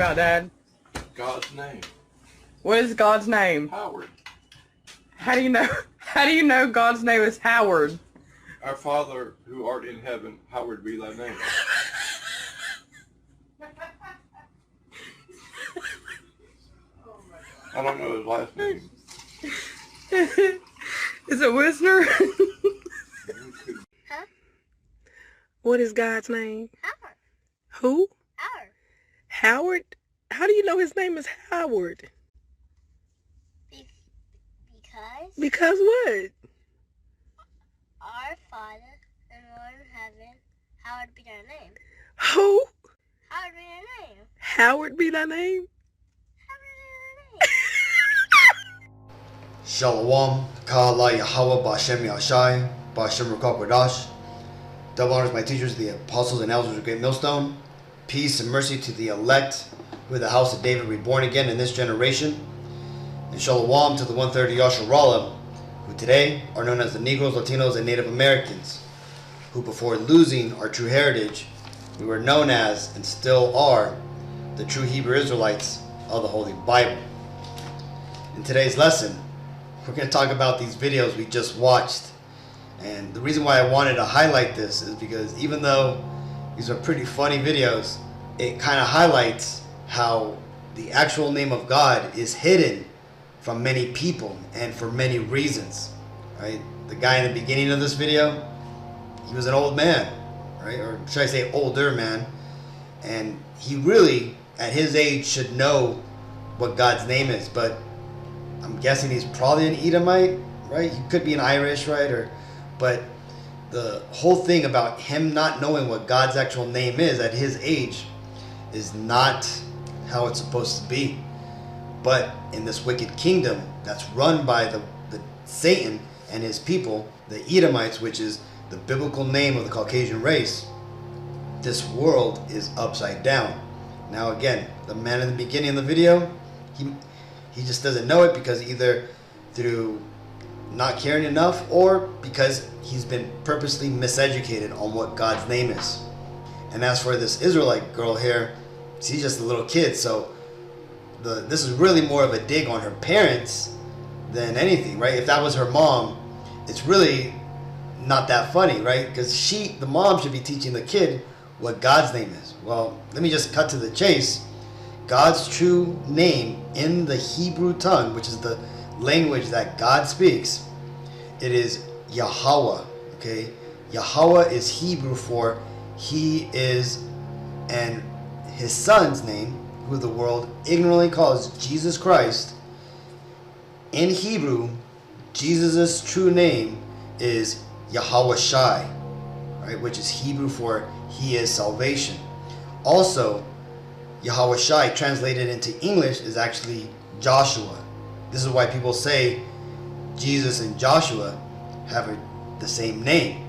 about, Dad? God's name. What is God's name? Howard. How do you know? How do you know God's name is Howard? Our Father who art in heaven, hallowed be thy name. I don't know his last name. Is it Wisner? Huh? What is God's name? Howard. Who? Howard. Howard? How do you know his name is Howard? Because Because what? our Father who art in heaven, hallowed be thy name. Who? Hallowed be thy name. Howard be thy name? Hallowed be thy name. Shalom, Ka'ala Yahawah, Ba'Shem Yahshai, Ba'Shem Qadash. Double honors my teachers, the apostles and elders of Great Millstone. Peace and mercy to the elect, who are the house of David reborn again in this generation. And shalom to the 130 Yasharallah, who today are known as the Negroes, Latinos, and Native Americans, who before losing our true heritage, we were known as, and still are, the true Hebrew Israelites of the Holy Bible. In today's lesson, we're going to talk about these videos we just watched. And the reason why I wanted to highlight this is because even though these are pretty funny videos, it kind of highlights how the actual name of God is hidden from many people and for many reasons, right? The guy in the beginning of this video, he was an old man, right? Or should I say older man? And he really, at his age, should know what God's name is, but I'm guessing he's probably an Edomite, right? He could be an Irish, right? But the whole thing about him not knowing what God's actual name is at his age is not how it's supposed to be. But in this wicked kingdom that's run by the Satan and his people, the Edomites, which is the biblical name of the Caucasian race, this world is upside down. Now again, the man in the beginning of the video, he just doesn't know it because either through not caring enough or because he's been purposely miseducated on what God's name is. And as for this Israelite girl here, she's just a little kid, so this is really more of a dig on her parents than anything, right? If that was her mom, it's really not that funny, right? Because the mom should be teaching the kid what God's name is. Well, let me just cut to the chase. God's true name in the Hebrew tongue, which is the language that God speaks, it is Yahawah, okay? Yahawah is Hebrew for he is, and his son's name, who the world ignorantly calls Jesus Christ, in Hebrew, Jesus' true name is Yahawashi, right? Which is Hebrew for he is salvation. Also, Yahawashi translated into English is actually Joshua. This is why people say Jesus and Joshua have the same name.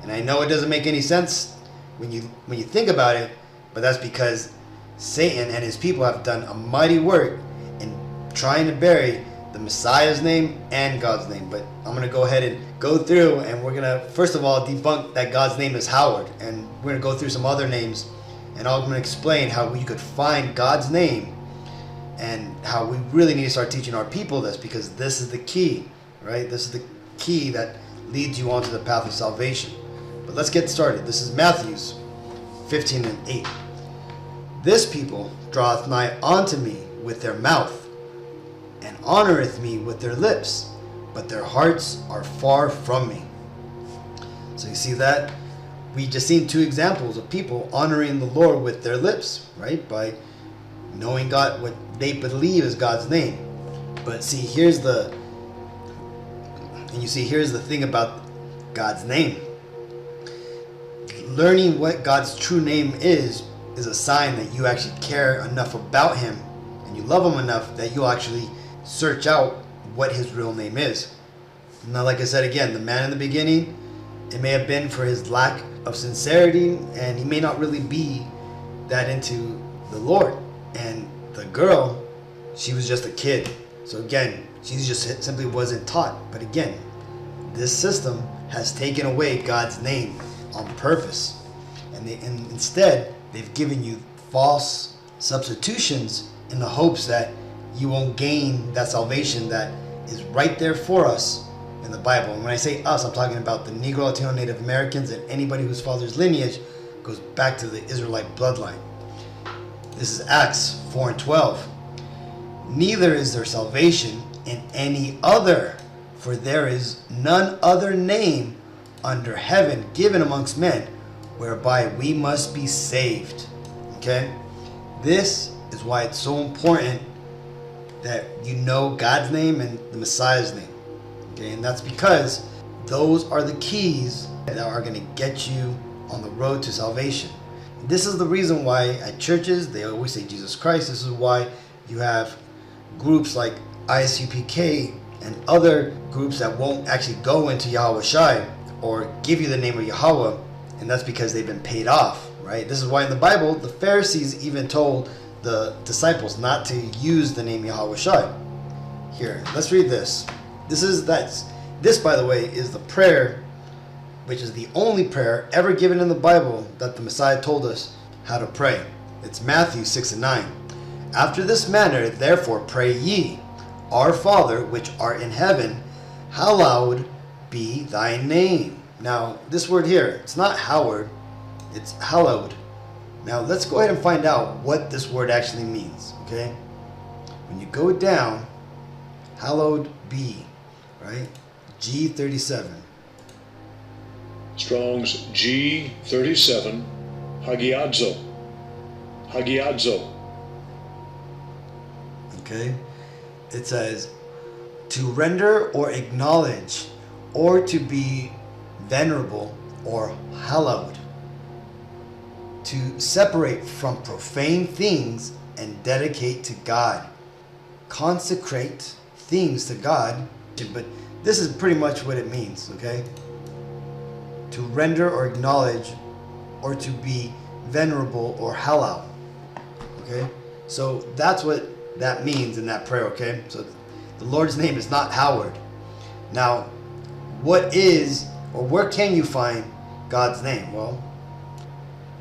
And I know it doesn't make any sense when you think about it, but that's because Satan and his people have done a mighty work in trying to bury the Messiah's name and God's name. But I'm going to go ahead and go through, and we're going to first of all debunk that God's name is Howard, and we're going to go through some other names, and I'm going to explain how we could find God's name and how we really need to start teaching our people this, because this is the key, right? This is the key that leads you onto the path of salvation. But let's get started. This is Matthews 15:8. This people draweth nigh unto me with their mouth, and honoreth me with their lips, but their hearts are far from me. So you see that? We just seen two examples of people honoring the Lord with their lips, right? By knowing God, what they believe is God's name. But see, here's the thing about God's name. Learning what God's true name is a sign that you actually care enough about him and you love him enough that you'll actually search out what his real name is. Now, like I said again, the man in the beginning, it may have been for his lack of sincerity, and he may not really be that into the Lord. And the girl, she was just a kid. So again, she just simply wasn't taught. But again, this system has taken away God's name on purpose. And instead, they've given you false substitutions in the hopes that you won't gain that salvation that is right there for us in the Bible. And when I say us, I'm talking about the Negro, Latino, Native Americans, and anybody whose father's lineage goes back to the Israelite bloodline. This is Acts 4:12. Neither is there salvation in any other, for there is none other name under heaven given amongst men whereby we must be saved. Okay? This is why it's so important that you know God's name and the Messiah's name. Okay? And that's because those are the keys that are going to get you on the road to salvation. This is the reason why at churches they always say Jesus Christ. This is why you have groups like ISUPK and other groups that won't actually go into Yahawashi or give you the name of Yahawah, and that's because they've been paid off, right? This is why in the Bible the Pharisees even told the disciples not to use the name Yahawashi. Here, let's read this. This, by the way, is the prayer, which is the only prayer ever given in the Bible that the Messiah told us how to pray. It's Matthew 6:9. After this manner, therefore, pray ye, Our Father, which art in heaven, hallowed be thy name. Now, this word here, it's not Howard, it's hallowed. Now, let's go ahead and find out what this word actually means, okay? When you go down, hallowed be, right? G37. Strong's G37, hagiadzo. Hagiadzo. Okay? It says, to render or acknowledge or to be venerable or hallowed. To separate from profane things and dedicate to God. Consecrate things to God. But this is pretty much what it means, okay? To render or acknowledge or to be venerable or hallowed. Okay? So that's what that means in that prayer, okay? So the Lord's name is not Howard. Now, what is, or where can you find God's name? Well,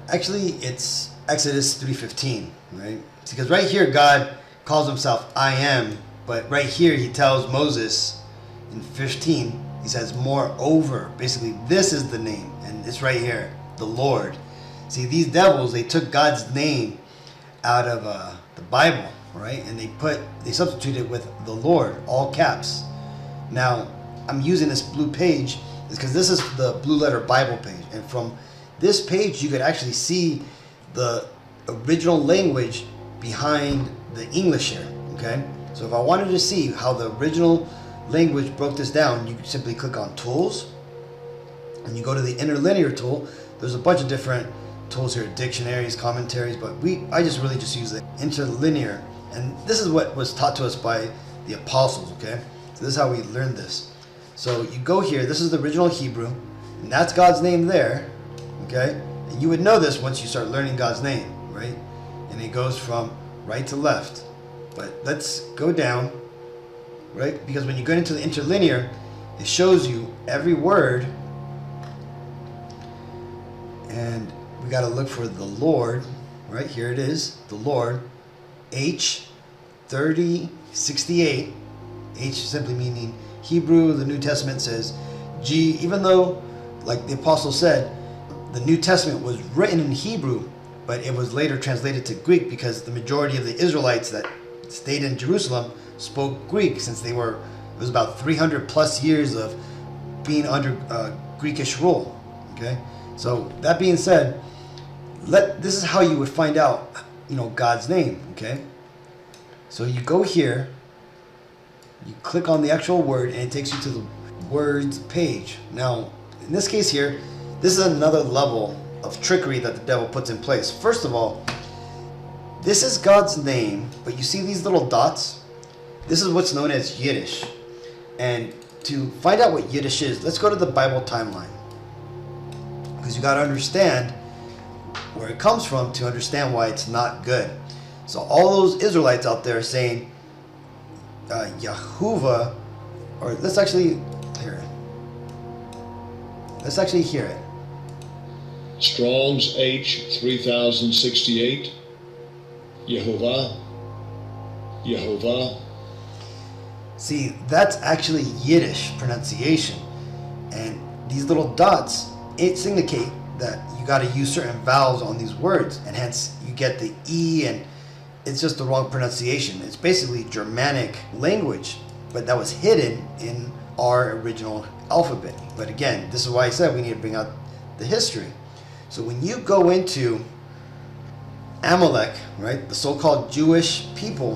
actually it's Exodus 3:15, right? Because right here God calls himself I am, but right here he tells Moses in 15, he says moreover. Basically this is the name, and it's right here, the Lord. See, these devils, they took God's name out of the Bible, right? And they substituted it with the Lord, all caps. Now, I'm using this blue page is because this is the Blue Letter Bible page, and from this page you could actually see the original language behind the English here, okay? So if I wanted to see how the original language broke this down, you could simply click on Tools, and you go to the Interlinear tool. There's a bunch of different tools here, dictionaries, commentaries, but I just really use the Interlinear, and this is what was taught to us by the apostles, okay? So this is how we learned this. So you go here, this is the original Hebrew, and that's God's name there, okay? And you would know this once you start learning God's name, right? And it goes from right to left. But let's go down, right? Because when you go into the Interlinear, it shows you every word, and we got to look for the Lord, right? Here it is, the Lord, H 3068, H simply meaning Hebrew. The New Testament says G, even though, like the apostle said, the New Testament was written in Hebrew, but it was later translated to Greek because the majority of the Israelites that stayed in Jerusalem spoke Greek, since it was about 300 plus years of being under Greekish rule, okay? So that being said, this is how you would find out, God's name, okay? So you go here, you click on the actual word, and it takes you to the words page. Now, in this case here, this is another level of trickery that the devil puts in place. First of all, this is God's name, but you see these little dots? This is what's known as Yiddish. And to find out what Yiddish is, let's go to the Bible timeline, because you got to understand where it comes from to understand why it's not good. So all those Israelites out there saying Yahuwah, or let's actually hear it. Let's actually hear it. Strong's H 3068, Yahovah, Yahovah. See, that's actually Yiddish pronunciation. And these little dots, it indicate that you got to use certain vowels on these words, and hence you get the E, and it's just the wrong pronunciation. It's basically Germanic language, but that was hidden in our original alphabet. But again, this is why I said we need to bring out the history. So when you go into Amalek, right, the so-called Jewish people,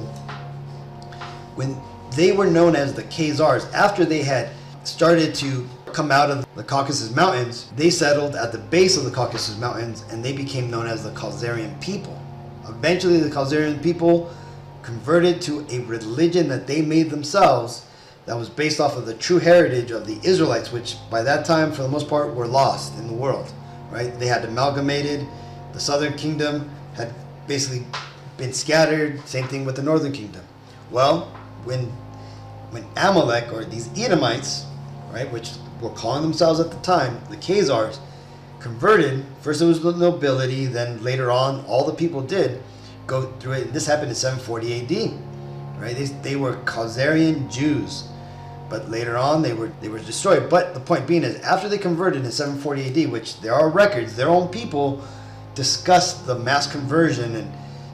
when they were known as the Khazars, after they had started to come out of the Caucasus Mountains, they settled at the base of the Caucasus Mountains, and they became known as the Khazarian people. Eventually, the Khazarian people converted to a religion that they made themselves that was based off of the true heritage of the Israelites, which by that time, for the most part, were lost in the world, right? They had amalgamated. The southern kingdom had basically been scattered. Same thing with the northern kingdom. Well, when Amalek, or these Edomites, right, which were calling themselves at the time the Khazars, converted, first it was the nobility, then later on all the people did go through it. This happened in 740 AD, right? They were Khazarian Jews, but later on they were destroyed. But the point being is, after they converted in 740 AD, which there are records, their own people discussed the mass conversion, and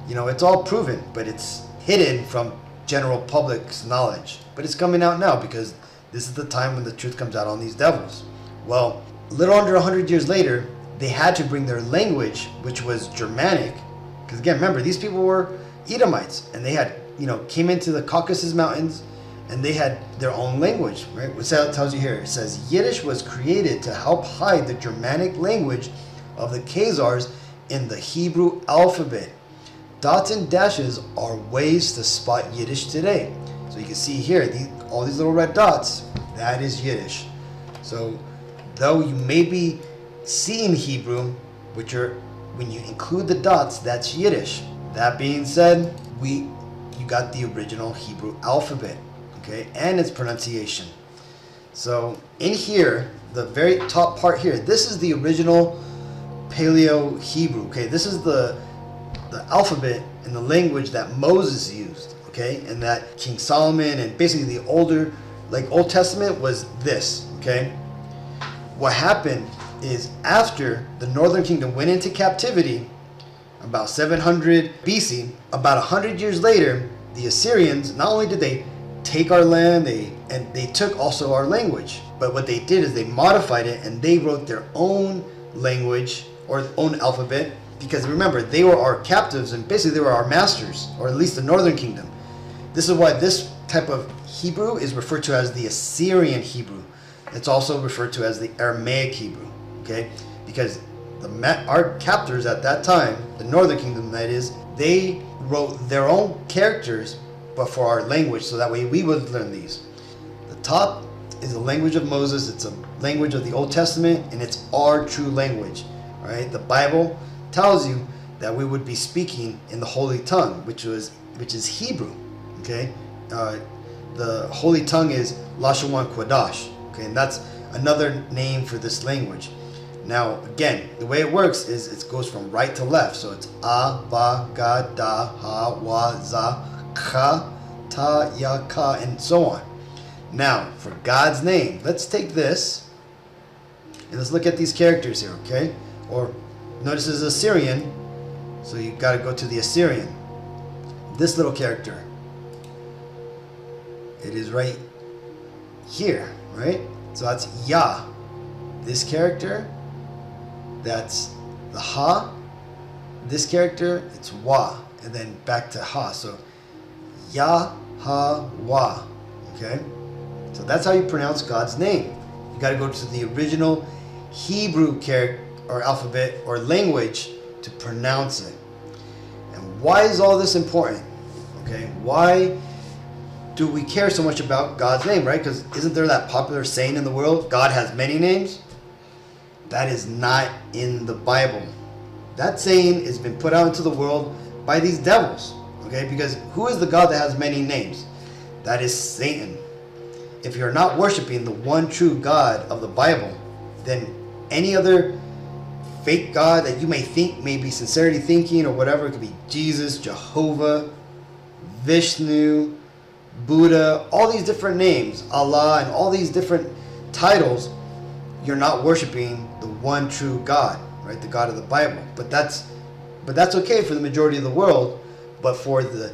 it's all proven, but it's hidden from general public's knowledge. But it's coming out now because this is the time when the truth comes out on these devils. Well, a little under 100 years later, they had to bring their language, which was Germanic, because again, remember, these people were Edomites, and they had, came into the Caucasus Mountains, and they had their own language, right? What it tells you here, it says, Yiddish was created to help hide the Germanic language of the Khazars in the Hebrew alphabet. Dots and dashes are ways to spot Yiddish today. So you can see here, all these little red dots, that is Yiddish. So though you may be seeing Hebrew, when you include the dots, that's Yiddish. That being said, you got the original Hebrew alphabet, okay, and its pronunciation. So in here, the very top part here, this is the original Paleo Hebrew, okay. This is the alphabet and the language that Moses used, okay, and that King Solomon, and basically the older, like Old Testament, was this, okay. What happened is, after the northern kingdom went into captivity about 700 BC, about 100 years later, the Assyrians, not only did they take our land, they took also our language, but what they did is they modified it, and they wrote their own language or own alphabet, because remember, they were our captives, and basically they were our masters, or at least the northern kingdom. This is why this type of Hebrew is referred to as the Assyrian Hebrew. It's also referred to as the Aramaic Hebrew, okay? Because our captors at that time, the northern kingdom that is, they wrote their own characters, but for our language, so that way we would learn these. The top is the language of Moses. It's a language of the Old Testament, and it's our true language, right? The Bible tells you that we would be speaking in the Holy Tongue, which is Hebrew, okay? The Holy Tongue is Lashon Qadash, okay, and that's another name for this language. Now, again, the way it works is it goes from right to left, so it's A, Ba, Ga, Da, Ha, Wa, Za, Ka, Ta, Ya, Ka, and so on. Now, for God's name, let's take this, and let's look at these characters here, okay? Or, notice this is Assyrian, so you got to go to the Assyrian. This little character, it is right here, right? So that's Ya. This character, that's the Ha. This character, it's Wa, and then back to Ha. So Yahawah, okay? So that's how you pronounce God's name. You got to go to the original Hebrew character or alphabet or language to pronounce it. And why is all this important? Okay, why do we care so much about God's name, right? Because isn't there that popular saying in the world, God has many names? That is not in the Bible. That saying has been put out into the world by these devils, okay? Because who is the God that has many names? That is Satan. If you're not worshiping the one true God of the Bible, then any other fake God that you may think may be sincerity thinking or whatever. It could be Jesus, Jehovah, Vishnu, Buddha, all these different names, Allah, and all these different titles. You're not worshiping the one true God, right? The God of the Bible. But that's okay for the majority of the world. But for the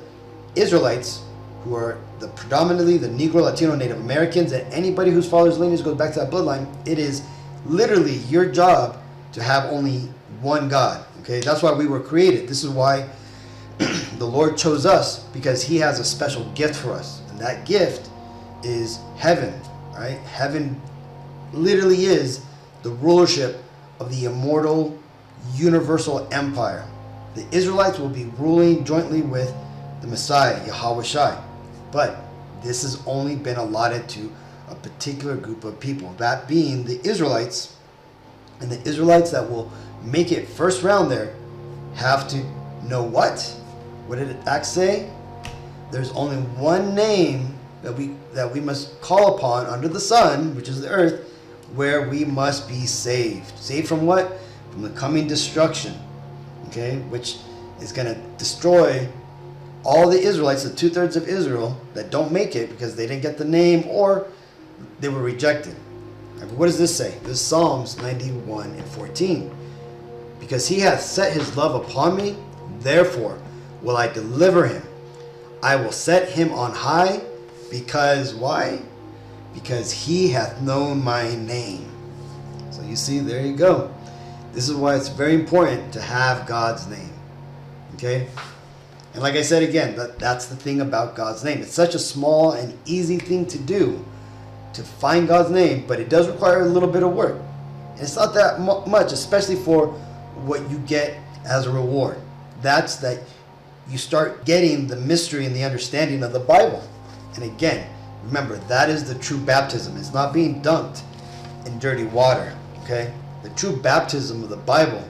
Israelites, who are predominantly the Negro, Latino, Native Americans, and anybody whose father's lineage goes back to that bloodline, it is literally your job to have only one God. Okay, that's why we were created. This is why the Lord chose us, because He has a special gift for us, and that gift is heaven. Right? Heaven literally is the rulership of the immortal universal empire. The Israelites will be ruling jointly with the Messiah, Yahawashi. But this has only been allotted to a particular group of people, that being the Israelites. And the Israelites that will make it first round there have to know what? What did Acts say? There's only one name that we must call upon under the sun, which is the earth, where we must be saved. Saved from what? From the coming destruction, okay, which is going to destroy all the Israelites, the 2/3 of Israel that don't make it because they didn't get the name or they were rejected. What does this say? This is Psalms 91:14. Because He hath set His love upon me, therefore will I deliver him. I will set him on high, because why? Because He hath known my name. So you see, there you go. This is why it's very important to have God's name. Okay? And like I said again, that's the thing about God's name. It's such a small and easy thing to do, to find God's name, but it does require a little bit of work. And it's not that much, especially for what you get as a reward. That's that you start getting the mystery and the understanding of the Bible. And again, remember, that is the true baptism. It's not being dunked in dirty water. Okay? The true baptism of the Bible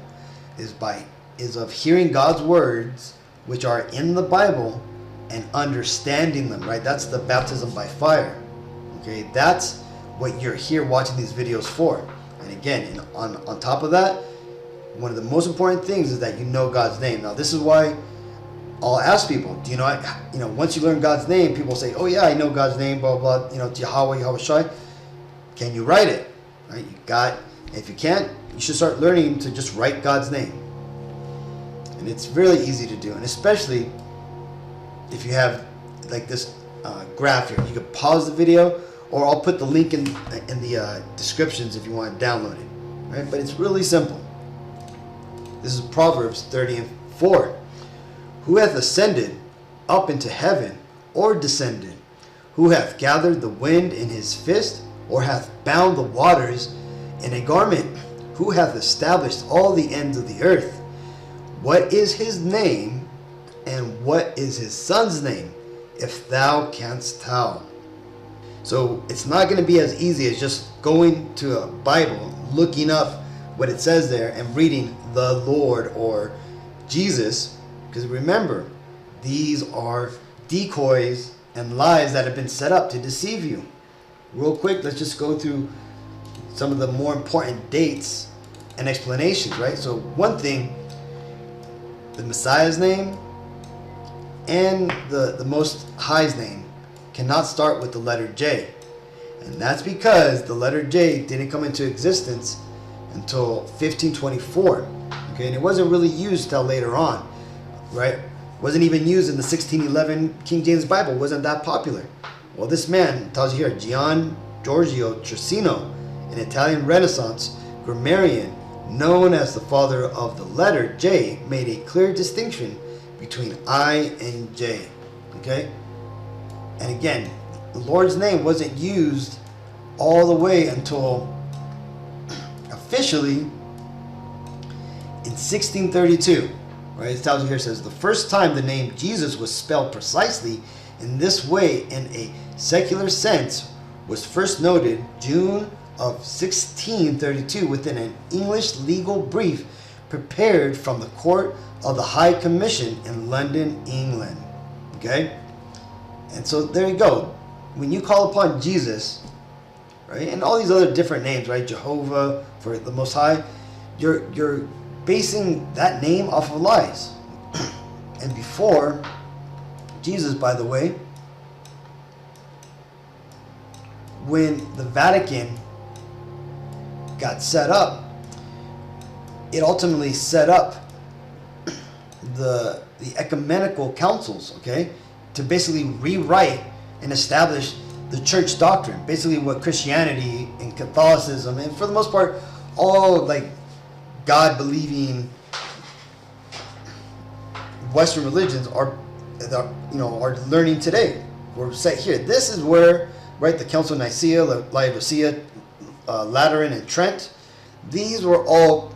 is of hearing God's words, which are in the Bible, and understanding them, right? That's the baptism by fire. Okay, that's what you're here watching these videos for. And again, on top of that, one of the most important things is that you know God's name. Now, this is why I'll ask people, do you know, once you learn God's name, people say, oh yeah, I know God's name, blah, blah, it's Yahawah, Yahawashi. Can you write it? Right? If you can't, you should start learning to just write God's name. And it's really easy to do, and especially if you have like this graph here. You can pause the video, or I'll put the link in the descriptions if you want to download it. Right? But it's really simple. This is Proverbs 30:4. Who hath ascended up into heaven, or descended? Who hath gathered the wind in his fist, or hath bound the waters in a garment? Who hath established all the ends of the earth? What is His name, and what is His Son's name, if thou canst tell? So it's not going to be as easy as just going to a Bible, looking up what it says there, and reading the Lord or Jesus. Because remember, these are decoys and lies that have been set up to deceive you. Real quick, let's just go through some of the more important dates and explanations, right? So one thing, the Messiah's name and the Most High's name cannot start with the letter J. And that's because the letter J didn't come into existence until 1524. Okay, and it wasn't really used till later on, right? Wasn't even used in the 1611 King James Bible. Wasn't that popular. Well, this man tells you here, Gian Giorgio Trissino, an Italian Renaissance grammarian known as the father of the letter J, made a clear distinction between I and J. Okay? And again, the Lord's name wasn't used all the way until officially in 1632. Right? It tells you here, it says, the first time the name Jesus was spelled precisely in this way in a secular sense was first noted June of 1632 within an English legal brief prepared from the court of the High Commission in London, England. Okay? And so there you go. When you call upon Jesus, right, and all these other different names, right, Jehovah for the Most High, you're basing that name off of lies. And before Jesus, by the way, when the Vatican got set up, it ultimately set up the ecumenical councils, okay, to basically rewrite and establish the church doctrine, basically what Christianity and Catholicism, and for the most part, all like God-believing Western religions are learning today. We're set here. This is where, right, the Council of Nicaea, Laodicea, Lateran, and Trent. These were all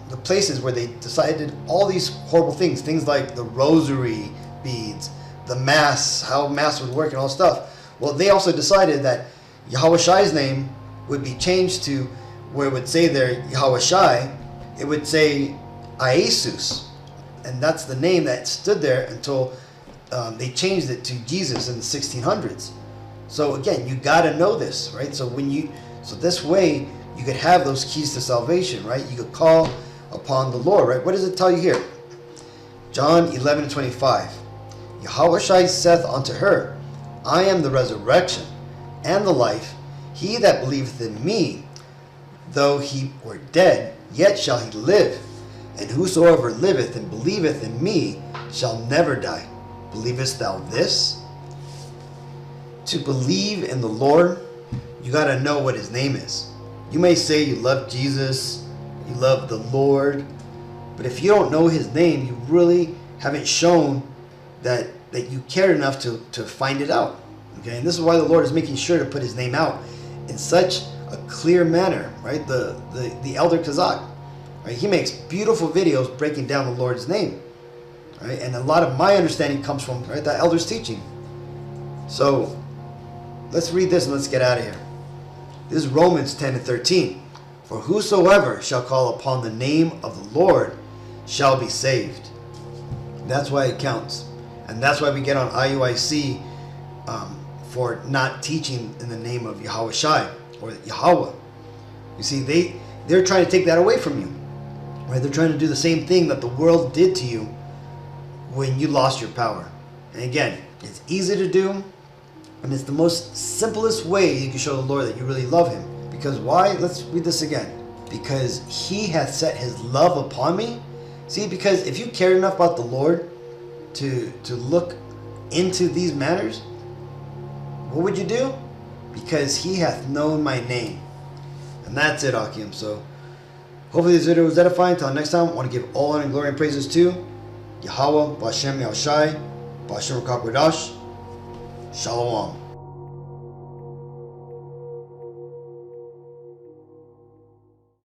the places where they decided all these horrible things like the rosary beads, the mass, how mass would work, and all stuff. Well, they also decided that Yahawashi's name would be changed to where it would say there Yahawashi, it would say Iesus, and that's the name that stood there until they changed it to Jesus in the 1600s. So again, you got to know this, right? So this way you could have those keys to salvation, right? You could call upon the Lord, right? What does it tell you here? John 11:25. Yahawashi saith unto her, I am the resurrection and the life. He that believeth in me, though he were dead, yet shall he live. And whosoever liveth and believeth in me shall never die. Believest thou this? To believe in the Lord, you got to know what his name is. You may say you love Jesus, you love the Lord, but if you don't know his name, you really haven't shown that you care enough to find it out. Okay, and this is why the Lord is making sure to put his name out in such a clear manner, right? The elder Kazak, right? He makes beautiful videos breaking down the Lord's name, right? And a lot of my understanding comes from, right, that elder's teaching. So let's read this and let's get out of here. This is Romans 10:13. For whosoever shall call upon the name of the Lord shall be saved. That's why it counts. And that's why we get on IUIC for not teaching in the name of Yahawashi or Yahawah. You see, they're trying to take that away from you. Right? They're trying to do the same thing that the world did to you when you lost your power. And again, it's easy to do, and it's the most simplest way you can show the Lord that you really love him. Because why? Let's read this again. Because he hath set his love upon me. See, because if you cared enough about the Lord to look into these matters, what would you do? Because he hath known my name. And that's it, Akim. So hopefully this video was edifying. Until next time, I want to give all honor and glory and praises to Yahawah, Bashem Yahawashi, Bashem Qadash. Shalom.